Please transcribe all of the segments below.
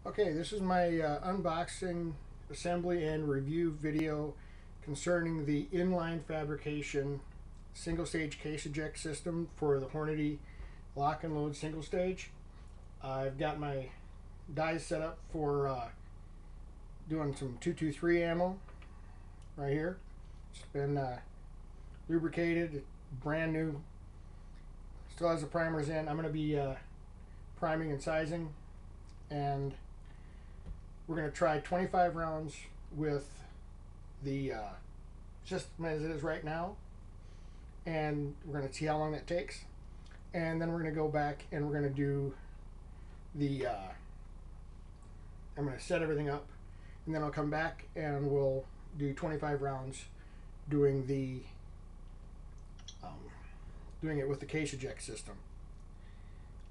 Okay, this is my unboxing, assembly, and review video concerning the Inline Fabrication single stage case eject system for the Hornady lock and load single stage. I've got my dies set up for doing some 223 ammo right here. It's been lubricated, brand new, still has the primers in. I'm going to be priming and sizing, and we're going to try 25 rounds with the system as it is right now, and we're going to see how long that takes, and then we're going to go back and we're going to do the I'm going to set everything up, and then I'll come back and we'll do 25 rounds doing the doing it with the Case Eject System.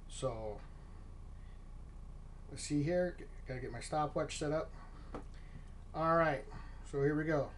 So let's see here, gotta get my stopwatch set up. Alright, so here we go.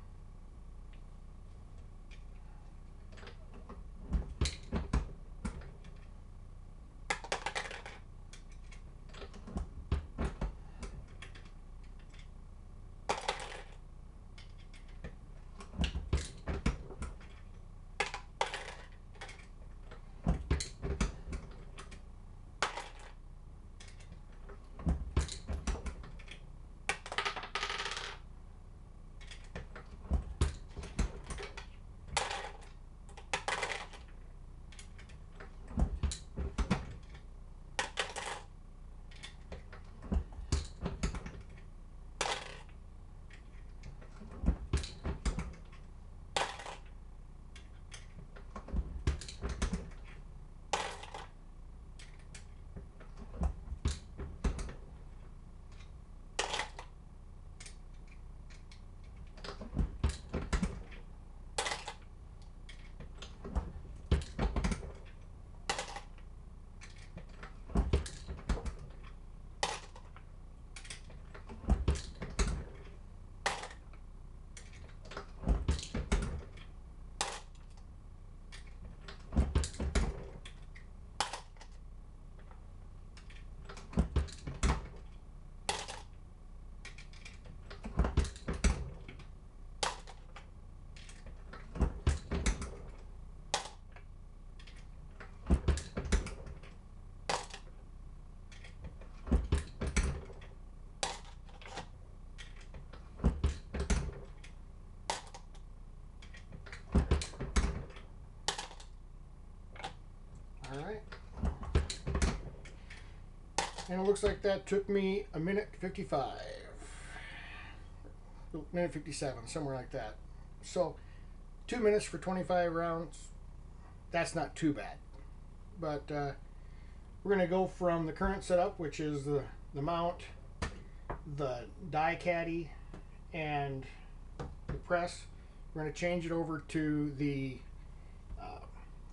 Alright, and it looks like that took me a minute 55, minute 57, somewhere like that. So 2 minutes for 25 rounds, that's not too bad. But we're going to go from the current setup, which is the mount, the die caddy, and the press. We're going to change it over to the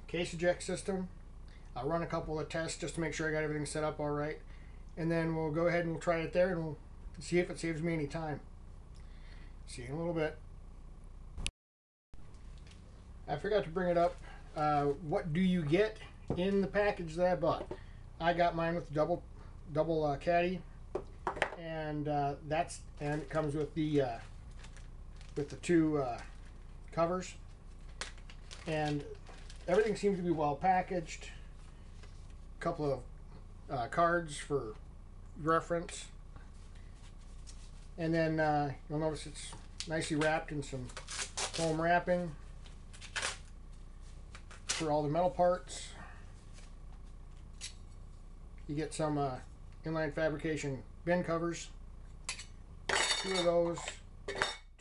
Case Eject System. I'll run a couple of tests just to make sure I got everything set up all right, and then we'll go ahead and we'll try it there, and we'll see if it saves me any time. See you in a little bit. I forgot to bring it up. What do you get in the package that I bought? I got mine with double caddy, and it comes with the two covers, and everything seems to be well packaged. Couple of cards for reference, and then you'll notice it's nicely wrapped in some foam wrapping for all the metal parts. You get some Inline Fabrication bin covers, 2 of those,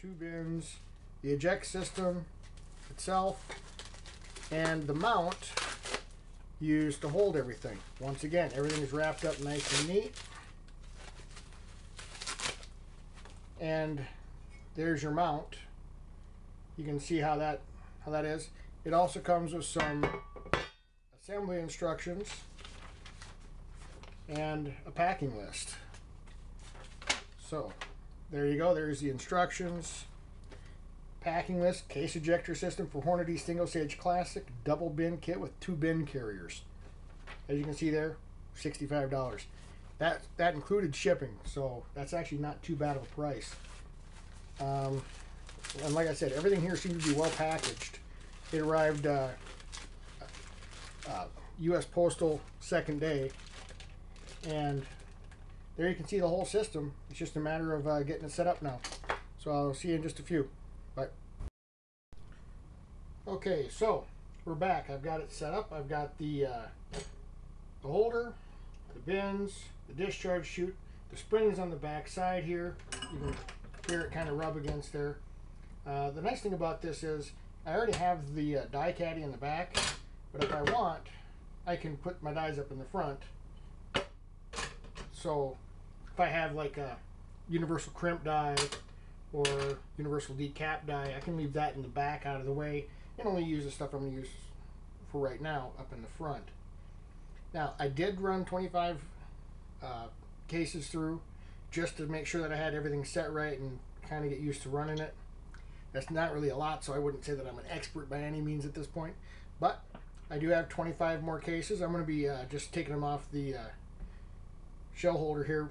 2 bins, the eject system itself, and the mount used to hold everything. Once again, everything is wrapped up nice and neat. And there's your mount. You can see how that is. It also comes with some assembly instructions and a packing list. So there you go. There's the instructions, packing list, case ejector system for Hornady single stage classic double bin kit with 2 bin carriers. As you can see there, $65. that included shipping, so that's actually not too bad of a price. And like I said, everything here seems to be well packaged. It arrived U.S. Postal second day, and there you can see the whole system. It's just a matter of getting it set up now. So I'll see you in just a few. Bye. Okay, so we're back. I've got it set up. I've got the holder, the bins, the discharge chute, the springs on the back side here. You can hear it kind of rub against there. The nice thing about this is I already have the die caddy in the back, but if I want, I can put my dies up in the front. So if I have like a universal crimp die or universal decap die, I can leave that in the back out of the way and only use the stuff I'm going to use for right now up in the front. Now, I did run 25 cases through just to make sure that I had everything set right and kind of get used to running it. That's not really a lot, so I wouldn't say that I'm an expert by any means at this point. But I do have 25 more cases. I'm going to be just taking them off the shell holder here,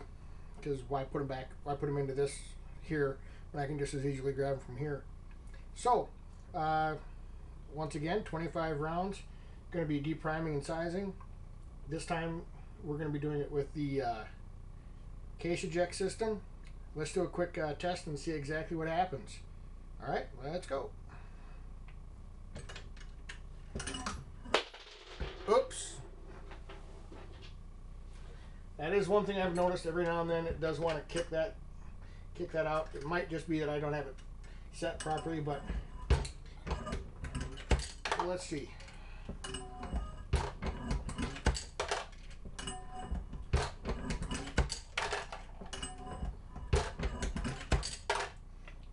because why put them back? Why put them into this here when I can just as easily grab them from here? So, once again, 25 rounds. Going to be depriming and sizing. This time we're going to be doing it with the Case Eject System. Let's do a quick test and see exactly what happens. Alright, let's go. Oops. That is one thing I've noticed. Every now and then it does want to kick that out. It might just be that I don't have it set properly, but let's see.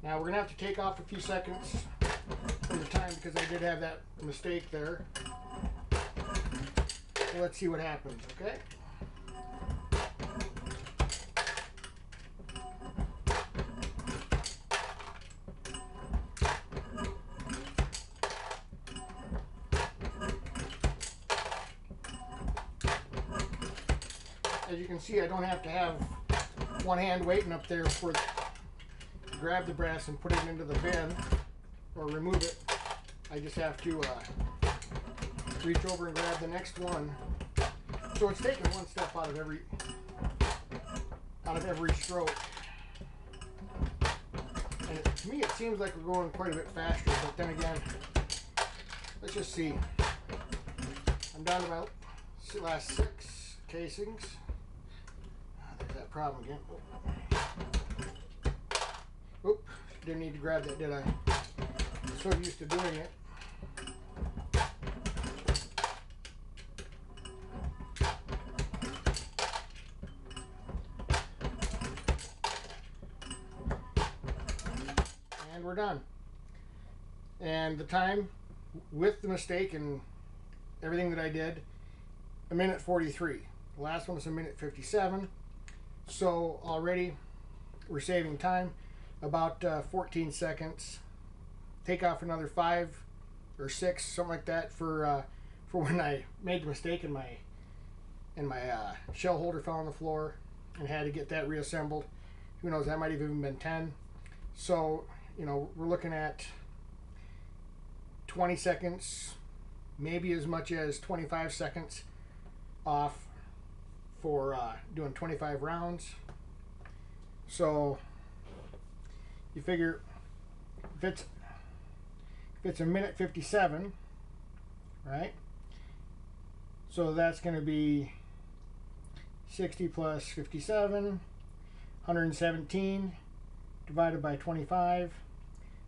Now we're going to have to take off a few seconds from the time because I did have that mistake there. So let's see what happens, okay? As you can see, I don't have to have one hand waiting up there for grab the brass and put it into the bin or remove it. I just have to reach over and grab the next one. So it's taking one step out of every stroke. And to me, it seems like we're going quite a bit faster. But then again, let's just see. I'm down to my last 6 casings. There's that problem again. Oop, didn't need to grab that, did I? I'm so used to doing it. And we're done. And the time, with the mistake and everything that I did, 1:43. The last one was 1:57. So already we're saving time. About 14 seconds. Take off another 5 or 6, something like that, for when I made the mistake and my shell holder fell on the floor and had to get that reassembled. Who knows? That might have even been 10. So you know, we're looking at 20 seconds, maybe as much as 25 seconds off for doing 25 rounds. So you figure if it's 1:57, right? So that's going to be 60 plus 57, 117 divided by 25,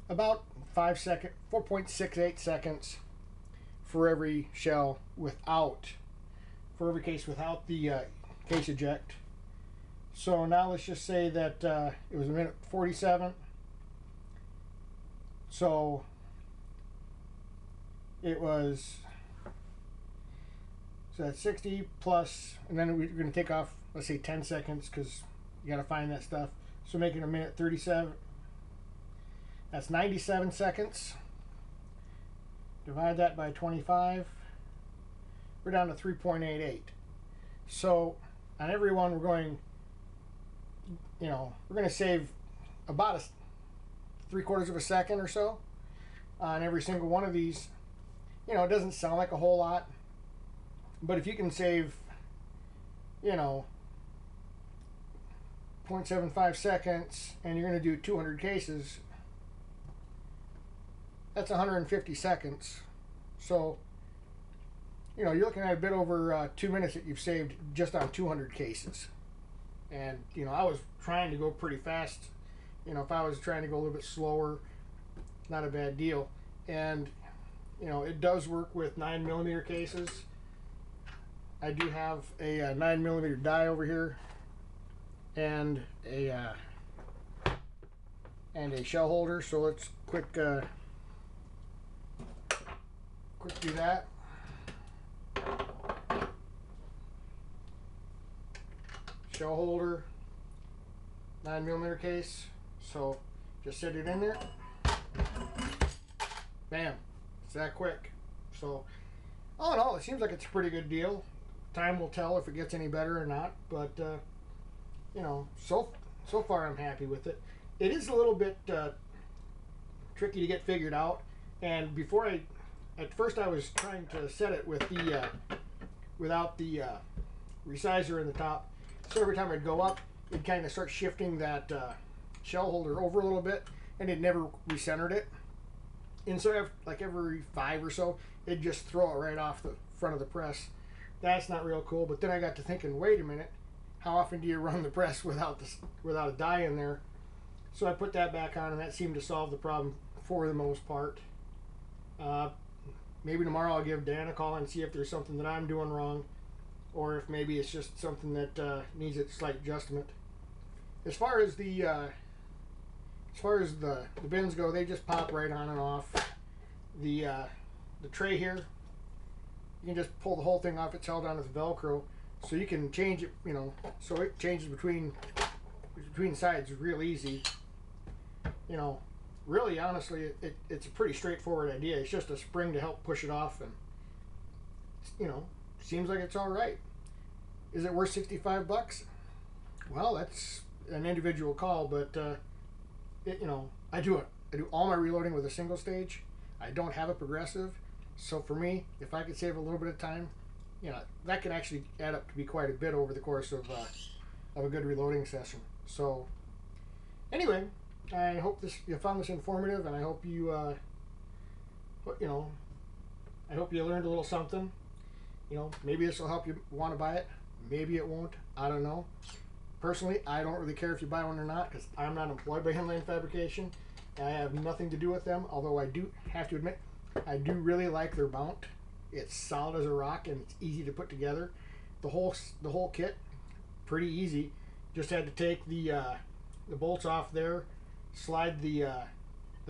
about 4.68 seconds for every shell for every case without the case eject. So now let's just say that it was 1:47. So it was, so that's 60 plus, and then we're going to take off, let's say 10 seconds, because you got to find that stuff. So making 1:37. That's 97 seconds. Divide that by 25. We're down to 3.88. So on every one we're going, we're going to save about 3/4 of a second or so on every single one of these. It doesn't sound like a whole lot, but if you can save 0.75 seconds and you're going to do 200 cases, that's 150 seconds. So you're looking at a bit over 2 minutes that you've saved just on 200 cases. And I was trying to go pretty fast. If I was trying to go a little bit slower, not a bad deal. And it does work with 9mm cases. I do have a 9mm die over here and a shell holder. So let's quick do that. Shell holder, 9mm case. So just set it in there. Bam, it's that quick. So all in all, it seems like it's a pretty good deal. Time will tell if it gets any better or not, but so far I'm happy with it. It is a little bit tricky to get figured out, and at first I was trying to set it with the without the resizer in the top, so every time I'd go up it'd kind of start shifting that shell holder over a little bit, and it never recentered it. And so like every 5 or so, it'd just throw it right off the front of the press. That's not real cool. But then I got to thinking, wait a minute, how often do you run the press without a die in there? So I put that back on, and that seemed to solve the problem for the most part. Maybe tomorrow I'll give Dan a call and see if there's something that I'm doing wrong, or if maybe it's just something that needs a slight adjustment. As far as the bins go, they just pop right on and off. The tray here, you can just pull the whole thing off. It's held on with Velcro, so you can change it. So it changes between sides real easy. Really, honestly, it's a pretty straightforward idea. It's just a spring to help push it off, and seems like it's all right. Is it worth $65? Well, that's an individual call, but I do all my reloading with a single stage. I don't have a progressive, so for me, if I could save a little bit of time, that can actually add up to be quite a bit over the course of a good reloading session. So anyway, I hope you found this informative, and I hope you I hope you learned a little something. Maybe this will help you want to buy it. Maybe it won't. I don't know. Personally, I don't really care if you buy one or not, because I'm not employed by Inline Fabrication. I have nothing to do with them, although I do have to admit, I do really like their mount. It's solid as a rock, and it's easy to put together. The whole kit, pretty easy. Just had to take the bolts off there, slide the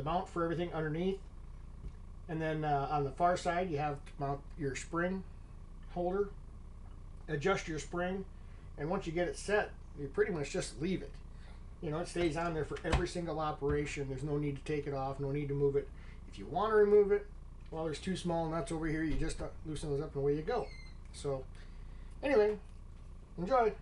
mount for everything underneath, and then on the far side you have to mount your spring holder, adjust your spring, and once you get it set, you pretty much just leave it. It stays on there for every single operation. There's no need to take it off, no need to move it. If you want to remove it, well, there's 2 small nuts over here. You just loosen those up and away you go. So anyway, enjoy.